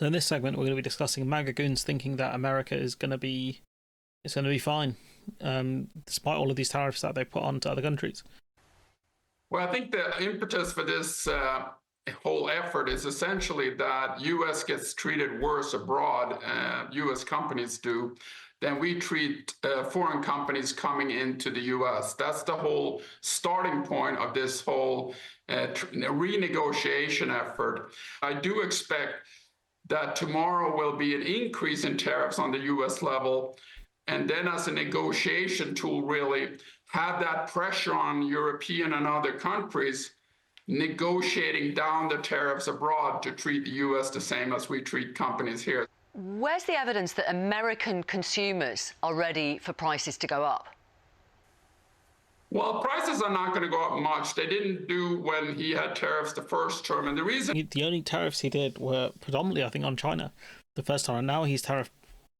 So in this segment, we're going to be discussing Maga goons thinking that America is going to be fine, despite all of these tariffs that they put on to other countries. Well, I think the impetus for this whole effort is essentially that U.S. gets treated worse abroad, U.S. companies do, than we treat foreign companies coming into the U.S. That's the whole starting point of this whole renegotiation effort. I do expect that tomorrow will be an increase in tariffs on the U.S. level, and then as a negotiation tool, really have that pressure on European and other countries negotiating down the tariffs abroad to treat the U.S. the same as we treat companies here. Where's the evidence that American consumers are ready for prices to go up? Well, prices are not going to go up much. They didn't do when he had tariffs the first term. And the reason... The only tariffs he did were predominantly, I think, on China the first time. And now he's tariffed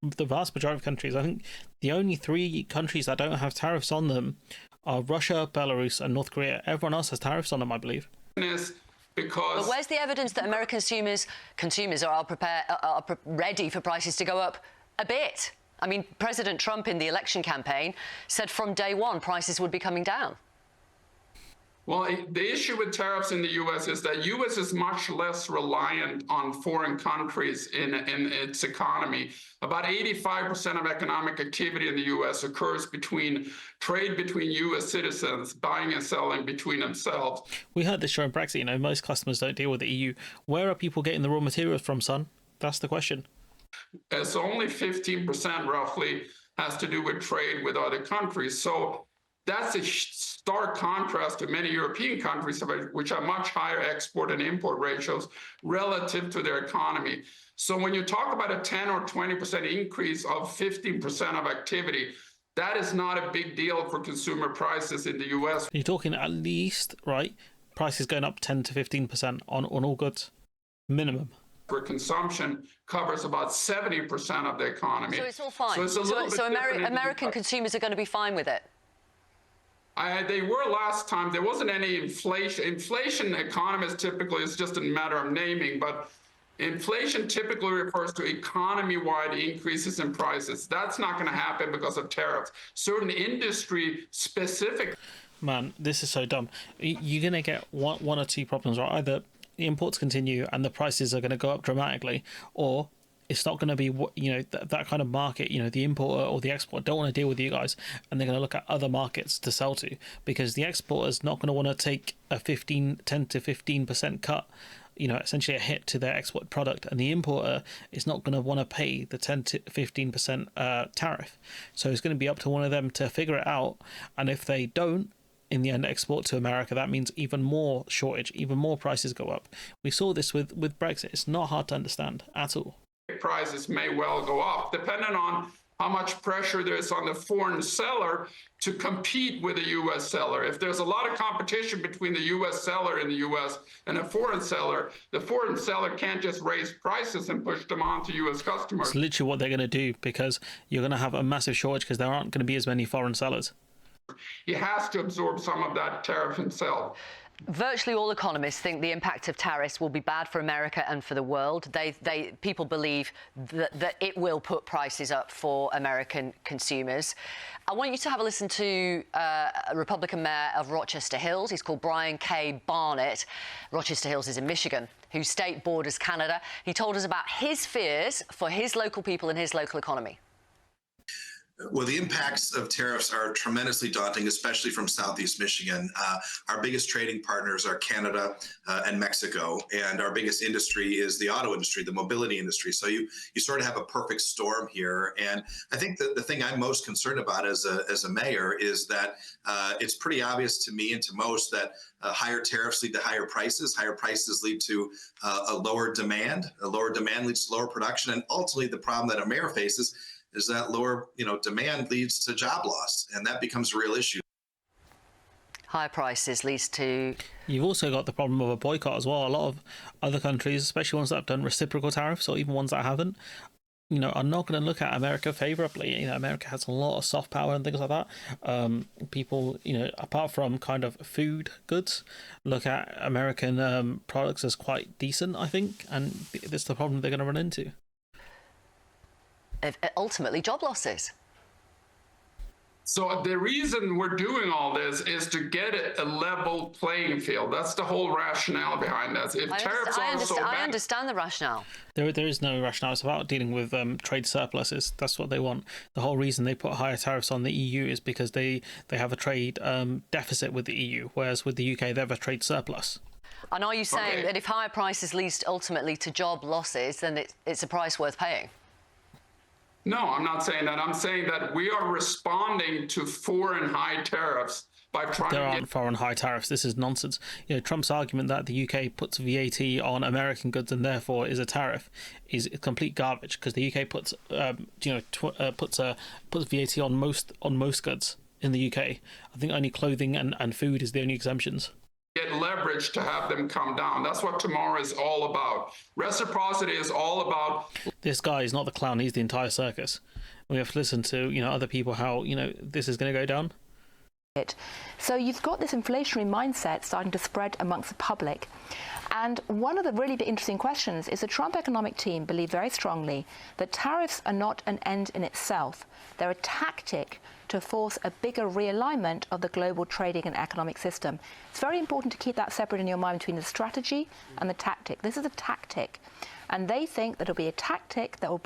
the vast majority of countries. I think the only 3 countries that don't have tariffs on them are Russia, Belarus, and North Korea. Everyone else has tariffs on them, I believe. Because... But where's the evidence that American consumers are ready for prices to go up a bit? I mean, President Trump in the election campaign said from day one prices would be coming down. Well, the issue with tariffs in the U.S. is that U.S. is much less reliant on foreign countries in its economy. About 85% of economic activity in the U.S. occurs trade between U.S. citizens, buying and selling between themselves. We heard this during Brexit. You know, most customers don't deal with the EU. Where are people getting the raw materials from, son? That's the question. So only 15% roughly has to do with trade with other countries. So that's a stark contrast to many European countries, which have much higher export and import ratios relative to their economy. So when you talk about a 10 or 20% increase of 15% of activity, that is not a big deal for consumer prices in the U.S. You're talking at least, right, prices going up 10 to 15% on all goods, minimum. For consumption covers about 70% of the economy. So it's all fine. So, it's a little bit American consumers are going to be fine with it? They were last time. There wasn't any inflation. Inflation, economists typically, is just a matter of naming, but inflation typically refers to economy-wide increases in prices. That's not going to happen because of tariffs. Certain industry-specific... Man, this is so dumb. You're going to get one or two problems, right? Either the imports continue and the prices are going to go up dramatically, or it's not going to be, you know, that kind of market. You know, the importer or the exporter don't want to deal with you guys, and they're going to look at other markets to sell to, because the exporter's not going to want to take a 10 to 15% cut, you know, essentially a hit to their export product, and the importer is not going to want to pay the 10 to 15% tariff. So it's going to be up to one of them to figure it out, and if they don't, in the end, export to America, that means even more shortage, even more prices go up. We saw this with Brexit. It's not hard to understand at all. Prices may well go up, depending on how much pressure there is on the foreign seller to compete with the U.S. seller. If there's a lot of competition between the U.S. seller in the U.S. and a foreign seller, the foreign seller can't just raise prices and push them on to U.S. customers. It's literally what they're going to do, because you're going to have a massive shortage because there aren't going to be as many foreign sellers. He has to absorb some of that tariff himself. Virtually all economists think the impact of tariffs will be bad for America and for the world. People believe that it will put prices up for American consumers. I want you to have a listen to a Republican mayor of Rochester Hills. He's called Brian K. Barnett. Rochester Hills is in Michigan, whose state borders Canada. He told us about his fears for his local people and his local economy. Well, the impacts of tariffs are tremendously daunting, especially from Southeast Michigan. Our biggest trading partners are Canada and Mexico, and our biggest industry is the auto industry, the mobility industry. So you sort of have a perfect storm here. And I think that the thing I'm most concerned about as a mayor is that it's pretty obvious to me and to most that higher tariffs lead to higher prices. Higher prices lead to a lower demand. A lower demand leads to lower production. And ultimately, the problem that a mayor faces is that lower, demand leads to job loss, and that becomes a real issue. Higher prices leads to... You've also got the problem of a boycott as well. A lot of other countries, especially ones that have done reciprocal tariffs, or even ones that haven't, are not going to look at America favorably. America has a lot of soft power and things like that. People, apart from kind of food goods, look at American products as quite decent, I think, and that's the problem they're going to run into. Ultimately, job losses. So the reason we're doing all this is to get a level playing field. That's the whole rationale behind this. If tariffs are so bad, I understand the rationale. There is no rationale. It's about dealing with trade surpluses. That's what they want. The whole reason they put higher tariffs on the EU is because they have a trade deficit with the EU, whereas with the UK they have a trade surplus. And are you saying that if higher prices leads ultimately to job losses, then it's a price worth paying? No, I'm not saying that. I'm saying that we are responding to foreign high tariffs by trying There to aren't foreign high tariffs. This is nonsense. Trump's argument that the UK puts VAT on American goods and therefore is a tariff is complete garbage, because the UK puts VAT on most goods in the UK. I think only clothing and food is the only exemptions. get leverage to have them come down. That's what tomorrow is all about. Reciprocity is all about. This guy is not the clown, he's the entire circus. We have to listen to, other people, how, this is going to go down. So you've got this inflationary mindset starting to spread amongst the public. And one of the really interesting questions is the Trump economic team believe very strongly that tariffs are not an end in itself. They're a tactic to force a bigger realignment of the global trading and economic system. It's very important to keep that separate in your mind between the strategy and the tactic. This is a tactic. And they think that it'll be a tactic that will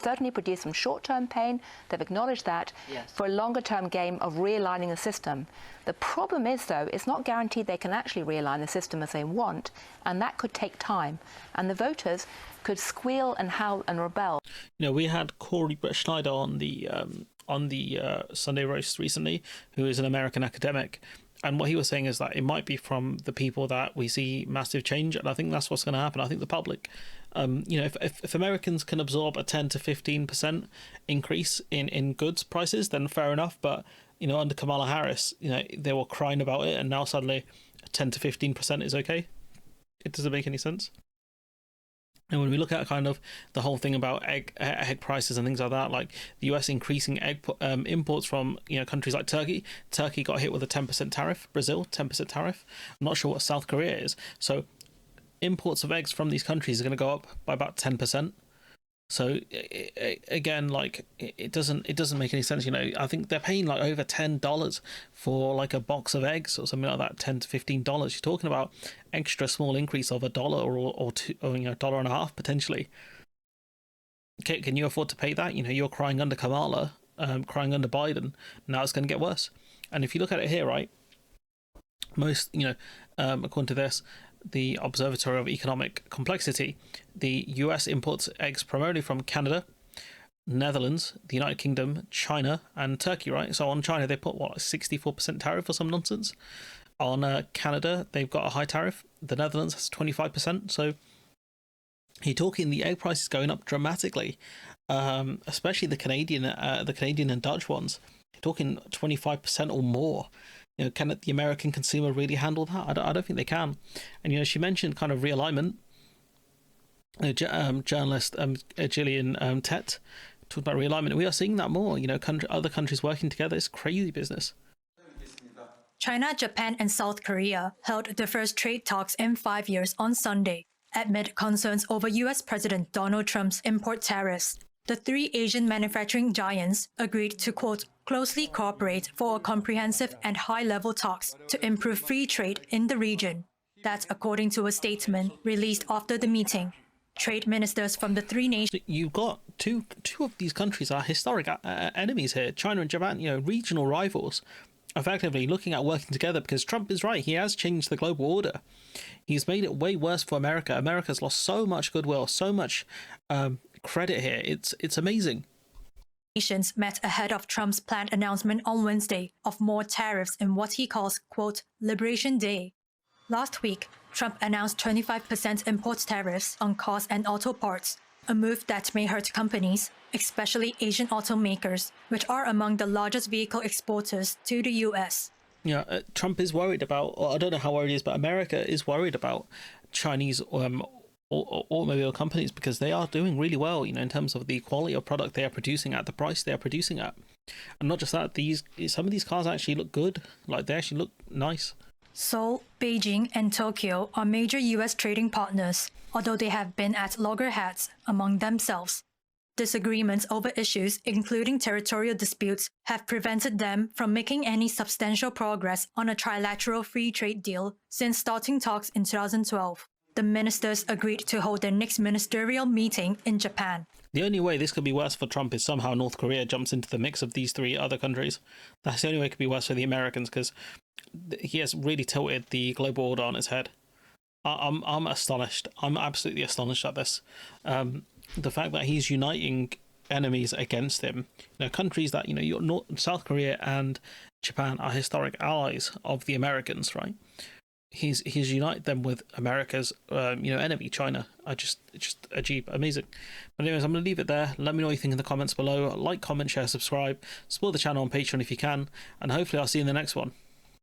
certainly produce some short-term pain. They've acknowledged that, yes, for a longer-term game of realigning the system. The problem is, though, it's not guaranteed they can actually realign the system as they want, and that could take time. And the voters could squeal and howl and rebel. We had Corey Schneider on the Sunday Roast recently, who is an American academic. And what he was saying is that it might be from the people that we see massive change, and I think that's what's going to happen. I think the public, if Americans can absorb a 10 to 15% increase in goods prices, then fair enough. But under Kamala Harris, they were crying about it, and now suddenly 10 to 15% is okay. It doesn't make any sense. And when we look at kind of the whole thing about egg prices and things like that, like the US increasing egg imports from countries like Turkey. Turkey got hit with a 10% tariff. Brazil, 10% tariff. I'm not sure what South Korea is. So imports of eggs from these countries are going to go up by about 10%. So again, like it doesn't make any sense. I think they're paying like over $10 for like a box of eggs or something like that. $10 to $15. You're talking about extra small increase of $1 or $2 or $1.50 potentially. Can you afford to pay that? You're crying under Kamala, crying under Biden. Now it's going to get worse. And if you look at it here, right, most according to this, the Observatory of Economic Complexity, the US imports eggs primarily from Canada, Netherlands, the United Kingdom, China, and Turkey, right? So on China, they put, a 64% tariff or some nonsense. On Canada, they've got a high tariff. The Netherlands has 25%. So you're talking the egg prices going up dramatically, especially the Canadian and Dutch ones. You're talking 25% or more. Can the American consumer really handle that? I don't think they can. And she mentioned kind of realignment. Journalist Gillian Tett talked about realignment. We are seeing that more. Other countries working together. It's crazy business. China, Japan, and South Korea held the first trade talks in 5 years on Sunday, amid concerns over U.S. President Donald Trump's import tariffs. The three Asian manufacturing giants agreed to, quote, closely cooperate for comprehensive and high-level talks to improve free trade in the region. That's according to a statement released after the meeting. Trade ministers from the three nations... You've got two of these countries are historic enemies here. China and Japan, regional rivals, effectively looking at working together, because Trump is right. He has changed the global order. He's made it way worse for America. America's lost so much goodwill, so much credit here. It's amazing. Nations met ahead of Trump's planned announcement on Wednesday of more tariffs in what he calls, quote, Liberation Day. Last week, Trump announced 25% import tariffs on cars and auto parts, a move that may hurt companies, especially Asian automakers, which are among the largest vehicle exporters to the U.S. Trump is worried about, or I don't know how worried he is, but America is worried about Chinese automobile companies, because they are doing really well, in terms of the quality of product they are producing at the price they are producing at. And not just that, some of these cars actually look good. Like, they actually look nice. Seoul, Beijing, and Tokyo are major US trading partners, although they have been at loggerheads among themselves. Disagreements over issues, including territorial disputes, have prevented them from making any substantial progress on a trilateral free trade deal since starting talks in 2012. The ministers agreed to hold their next ministerial meeting in Japan. The only way this could be worse for Trump is somehow North Korea jumps into the mix of these three other countries. That's the only way it could be worse for the Americans, because he has really tilted the global order on its head. I'm astonished. I'm absolutely astonished at this. The fact that he's uniting enemies against him. Countries that, South Korea and Japan are historic allies of the Americans, right? He's united them with America's enemy, China. It's just amazing. But anyways, I'm going to leave it there. Let me know what you think in the comments below. Like, comment, share, subscribe. Support the channel on Patreon if you can. And hopefully I'll see you in the next one.